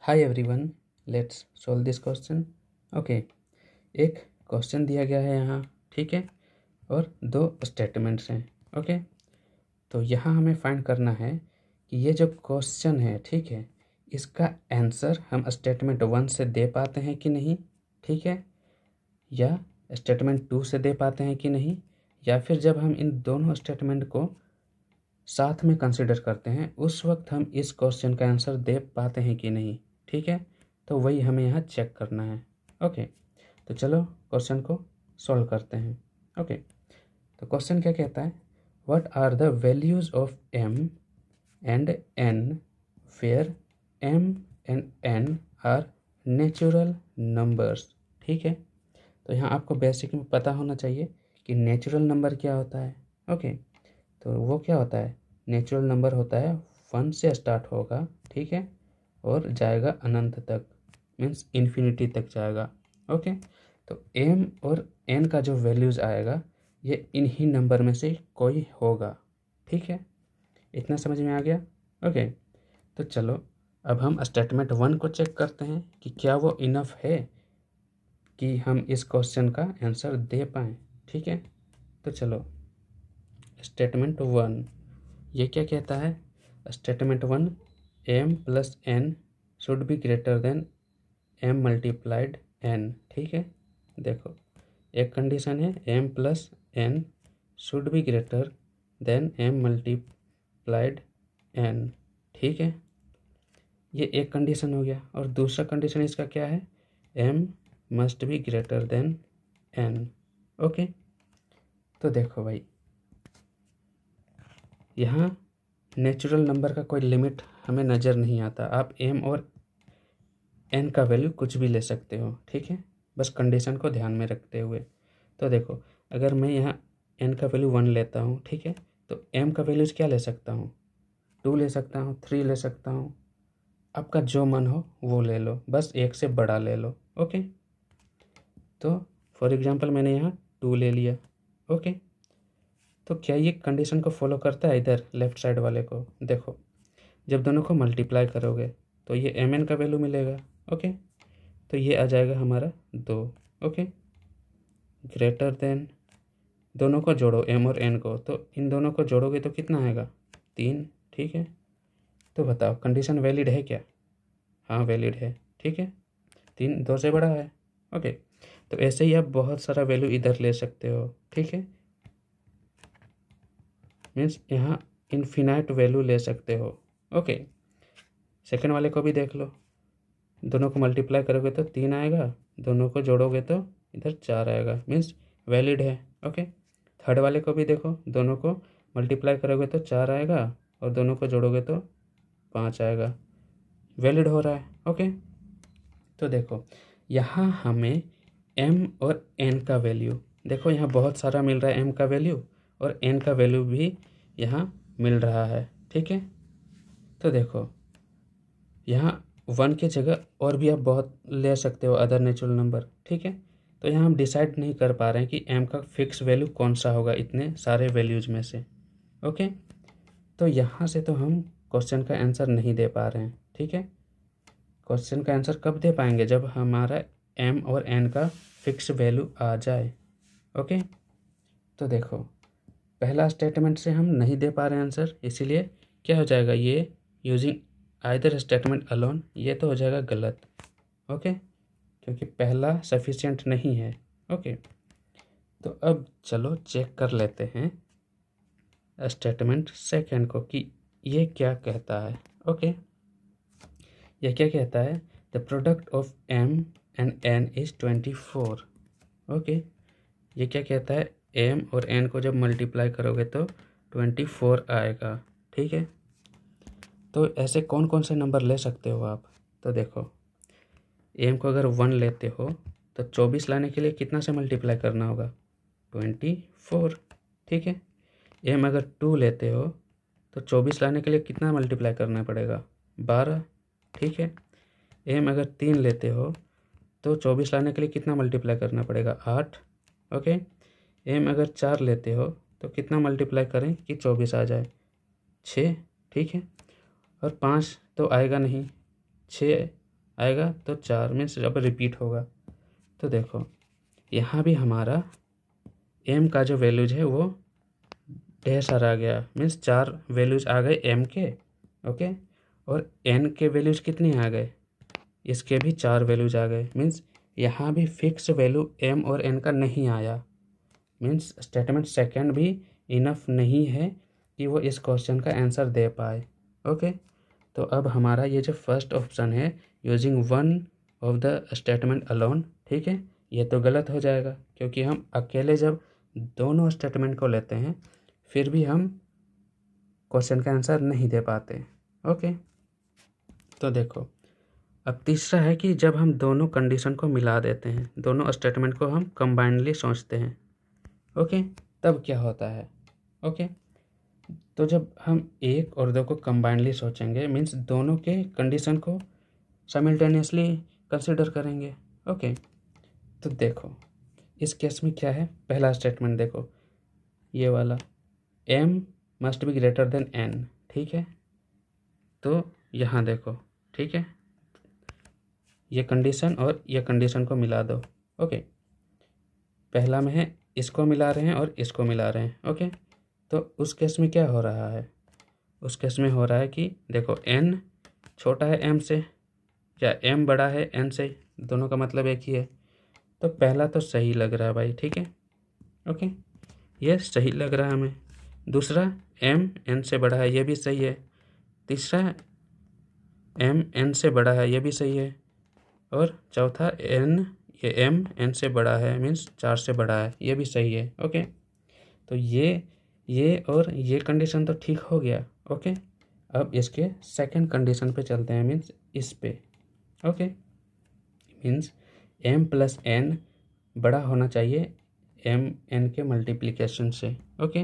Hi everyone, let's solve this question. Okay, एक question दिया गया है यहाँ, ठीक है, और दो स्टेटमेंट्स हैं। ओके, तो यहाँ हमें फाइंड करना है कि ये जो क्वेश्चन है, ठीक है, इसका आंसर हम स्टेटमेंट 1 से दे पाते हैं कि नहीं, ठीक है, या स्टेटमेंट 2 से दे पाते हैं कि नहीं, या फिर जब हम इन दोनों स्टेटमेंट को साथ में कंसिडर करते हैं उस वक्त हम इस क्वेश्चन का आंसर दे पाते हैं कि नहीं, ठीक है। तो वही हमें यहाँ चेक करना है। ओके, तो चलो क्वेश्चन को सॉल्व करते हैं। ओके, तो क्वेश्चन क्या कहता है, what are the values of m and n where m and n are natural numbers. ठीक है, तो यहाँ आपको बेसिक में पता होना चाहिए कि नेचुरल नंबर क्या होता है। ओके, तो वो क्या होता है, नेचुरल नंबर होता है 1 से स्टार्ट होगा, ठीक है, और जाएगा अनंत तक, मीन्स इन्फिनिटी तक जाएगा। ओके, तो m और n का जो वैल्यूज़ आएगा ये इन्हीं नंबर में से कोई होगा। ठीक है, इतना समझ में आ गया। ओके, तो चलो अब हम स्टेटमेंट 1 को चेक करते हैं कि क्या वो इनफ है कि हम इस क्वेश्चन का आंसर दे पाएँ। ठीक है, तो चलो स्टेटमेंट 1 ये क्या कहता है, statement 1 m plus n should be greater than m multiplied n। ठीक है, देखो एक कंडीशन है m plus n should be greater than m multiplied n। ठीक है, ये एक कंडीशन हो गया, और दूसरा कंडीशन इसका क्या है, m must be greater than n। Okay, तो देखो भाई यहाँ नेचुरल नंबर का कोई लिमिट हमें नज़र नहीं आता। आप m और n का वैल्यू कुछ भी ले सकते हो, ठीक है, बस कंडीशन को ध्यान में रखते हुए। तो देखो अगर मैं यहाँ n का वैल्यू 1 लेता हूँ, ठीक है, तो m का वैल्यूज़ क्या ले सकता हूँ, 2 ले सकता हूँ, 3 ले सकता हूँ, आपका जो मन हो वो ले लो, बस एक से बड़ा ले लो। ओके, तो फॉर एग्जांपल मैंने यहाँ 2 ले लिया। ओके, तो क्या ये कंडीशन को फॉलो करता है इधर लेफ्ट साइड वाले को, देखो जब दोनों को मल्टीप्लाई करोगे तो ये mn का वैल्यू मिलेगा। ओके, तो ये आ जाएगा हमारा 2। ओके, ग्रेटर देन, दोनों को जोड़ो m और n को, तो इन दोनों को जोड़ोगे तो कितना आएगा, 3। ठीक है, तो बताओ कंडीशन वैलिड है क्या, हाँ वैलिड है। ठीक है, 3 2 से बड़ा है। ओके, तो ऐसे ही आप बहुत सारा वैल्यू इधर ले सकते हो। ठीक है, मीन्स यहाँ इन्फिनाइट वैल्यू ले सकते हो। ओके, सेकंड वाले को भी देख लो, दोनों को मल्टीप्लाई करोगे तो 3 आएगा, दोनों को जोड़ोगे तो इधर 4 आएगा, मीन्स वैलिड है। ओके, थर्ड वाले को भी देखो, दोनों को मल्टीप्लाई करोगे तो 4 आएगा और दोनों को जोड़ोगे तो 5 आएगा, वैलिड हो रहा है। ओके, तो देखो यहाँ हमें m और n का वैल्यू, देखो यहाँ बहुत सारा मिल रहा है m का वैल्यू, और n का वैल्यू भी यहाँ मिल रहा है। ठीक है, तो देखो यहाँ 1 की जगह और भी आप बहुत ले सकते हो अदर नेचुरल नंबर। ठीक है, तो यहाँ हम डिसाइड नहीं कर पा रहे हैं कि m का फिक्स वैल्यू कौन सा होगा इतने सारे वैल्यूज में से। ओके, तो यहाँ से तो हम क्वेश्चन का आंसर नहीं दे पा रहे हैं। ठीक है, क्वेश्चन का आंसर कब दे पाएंगे, जब हमारा m और n का फिक्स वैल्यू आ जाए। ओके, तो देखो पहला स्टेटमेंट से हम नहीं दे पा रहे हैं आंसर, इसीलिए क्या हो जाएगा, ये यूजिंग आइदर स्टेटमेंट अलोन, ये तो हो जाएगा गलत। ओके, क्योंकि पहला सफिशिएंट नहीं है। ओके, तो अब चलो चेक कर लेते हैं स्टेटमेंट सेकंड को कि ये क्या कहता है। ओके, ये क्या कहता है, the product of m and n is 24। Okay, ये क्या कहता है, m और n को जब मल्टीप्लाई करोगे तो 24 आएगा। ठीक है, तो ऐसे कौन कौन से नंबर ले सकते हो आप, तो देखो m को अगर 1 लेते हो तो 24 लाने के लिए कितना से मल्टीप्लाई करना होगा, 24। ठीक है, m अगर 2 लेते हो तो 24 लाने के लिए कितना मल्टीप्लाई करना पड़ेगा, 12। ठीक है, m अगर 3 लेते हो तो 24 लाने के लिए कितना मल्टीप्लाई करना पड़ेगा, 8। ओके, m अगर 4 लेते हो तो कितना मल्टीप्लाई करें कि 24 आ जाए, 6। ठीक है, और 5 तो आएगा नहीं, 6 आएगा तो 4 मीन्स अब रिपीट होगा। तो देखो यहाँ भी हमारा m का जो वैल्यूज है वो ढेर सारा आ गया, मीन्स 4 वैल्यूज आ गए m के। ओके, और n के वैल्यूज कितने आ गए, इसके भी 4 वैल्यूज आ गए। मीन्स यहाँ भी फिक्स वैल्यू m और n का नहीं आया। मीन्स स्टेटमेंट सेकंड भी इनफ नहीं है कि वो इस क्वेश्चन का आंसर दे पाए। ओके, तो अब हमारा ये जो फर्स्ट ऑप्शन है using one of the statement alone, ठीक है, ये तो गलत हो जाएगा क्योंकि हम अकेले जब दोनों स्टेटमेंट को लेते हैं फिर भी हम क्वेश्चन का आंसर नहीं दे पाते। ओके, तो देखो अब तीसरा है कि जब हम दोनों कंडीशन को मिला देते हैं, दोनों स्टेटमेंट को हम कंबाइंडली सोचते हैं। ओके, तब क्या होता है। ओके, तो जब हम एक और दो को कंबाइंडली सोचेंगे मीन्स दोनों के कंडीशन को साइमल्टेनियसली कंसिडर करेंगे। ओके, तो देखो इस केस में क्या है, पहला स्टेटमेंट देखो ये वाला m must be greater than n, ठीक है, तो यहाँ देखो, ठीक है, ये कंडीशन और ये कंडीशन को मिला दो। ओके, पहला में है इसको मिला रहे हैं और इसको मिला रहे हैं। ओके, तो उस केस में क्या हो रहा है, उस केस में हो रहा है कि देखो n छोटा है m से या m बड़ा है n से, दोनों का मतलब एक ही है। तो पहला तो सही लग रहा है भाई, ठीक है। ओके, ये सही लग रहा है हमें। दूसरा m n से बड़ा है, ये भी सही है। तीसरा m n से बड़ा है, ये भी सही है। और चौथा ये m n से बड़ा है मीन्स 4 से बड़ा है, ये भी सही है। ओके, तो ये और ये कंडीशन तो ठीक हो गया। ओके, अब इसके सेकंड कंडीशन पे चलते हैं, मीन्स इस पे। Okay, means m plus n बड़ा होना चाहिए m n के मल्टीप्लिकेशन से। ओके,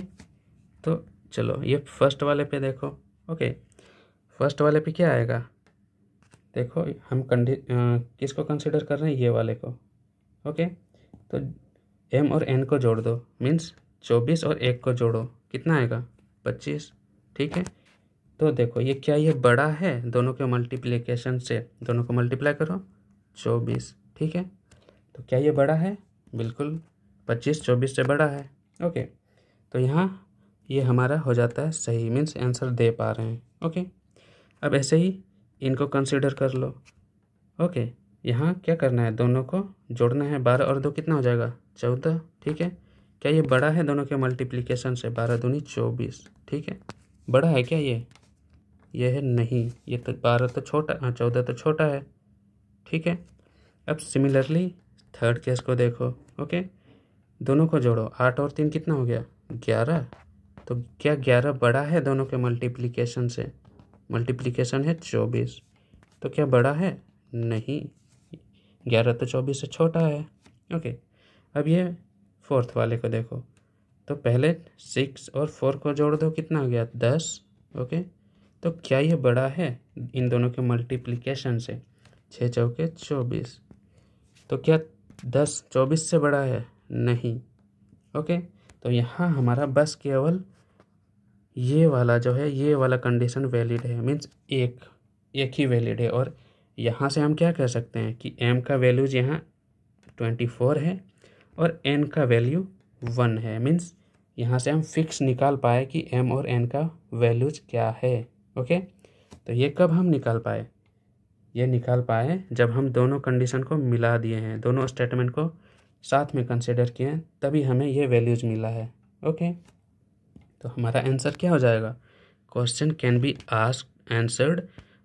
तो चलो ये फर्स्ट वाले पे देखो। ओके, फर्स्ट वाले पे क्या आएगा, देखो हम किसको कंसिडर कर रहे हैं, ये वाले को। ओके, तो m और n को जोड़ दो मीन्स 24 और 1 को जोड़ो कितना आएगा 25, ठीक है। तो देखो ये क्या, ये बड़ा है दोनों के मल्टीप्लिकेशन से, दोनों को मल्टीप्लाई करो 24, ठीक है। तो क्या ये बड़ा है, बिल्कुल 25 24 से बड़ा है। ओके, तो यहाँ ये हमारा हो जाता है सही, मीन्स आंसर दे पा रहे हैं। ओके, अब ऐसे ही इनको कंसिडर कर लो। ओके, यहाँ क्या करना है, दोनों को जोड़ना है, 12 और 2 कितना हो जाएगा 14, ठीक है। क्या ये बड़ा है दोनों के मल्टीप्लिकेशन से, 12 दूनी 24, ठीक है। बड़ा है क्या ये है नहीं, ये तो 12 तो छोटा, 14 तो छोटा है, ठीक है। अब सिमिलरली थर्ड केस को देखो। ओके, दोनों को जोड़ो, 8 और 3 कितना हो गया 11। तो क्या 11 बड़ा है दोनों के मल्टीप्लिकेशन से, मल्टीप्लिकेशन है 24, तो क्या बड़ा है नहीं, 11 तो 24 से छोटा है। ओके, अब ये फोर्थ वाले को देखो, तो पहले 6 और 4 को जोड़ दो कितना हो गया 10। ओके, तो क्या ये बड़ा है इन दोनों के मल्टीप्लिकेशन से, 6 चौके 24, तो क्या 10 24 से बड़ा है नहीं। ओके, तो यहाँ हमारा बस केवल ये वाला जो है, ये वाला कंडीशन वैलिड है, मीन्स एक ही वैलिड है। और यहाँ से हम क्या कह सकते हैं कि m का वैल्यूज यहाँ 24 है और n का वैल्यू 1 है, मीन्स यहाँ से हम फिक्स निकाल पाए कि m और n का वैल्यूज क्या है। ओके, तो ये कब हम निकाल पाए, ये निकाल पाए जब हम दोनों कंडीशन को मिला दिए हैं, दोनों स्टेटमेंट को साथ में कंसिडर किए हैं, तभी हमें ये वैल्यूज मिला है। ओके, तो हमारा आंसर क्या हो जाएगा, question can be asked answered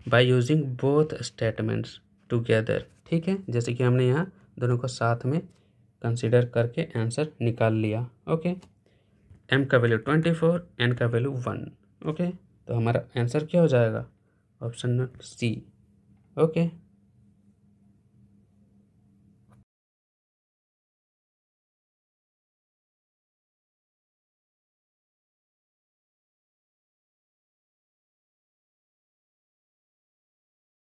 by using both statements together, ठीक है। जैसे कि हमने यहाँ दोनों को साथ में कंसिडर करके आंसर निकाल लिया। ओके, m का वैल्यू 24, n का वैल्यू 1। ओके, तो हमारा आंसर क्या हो जाएगा, ऑप्शन सी। ओके।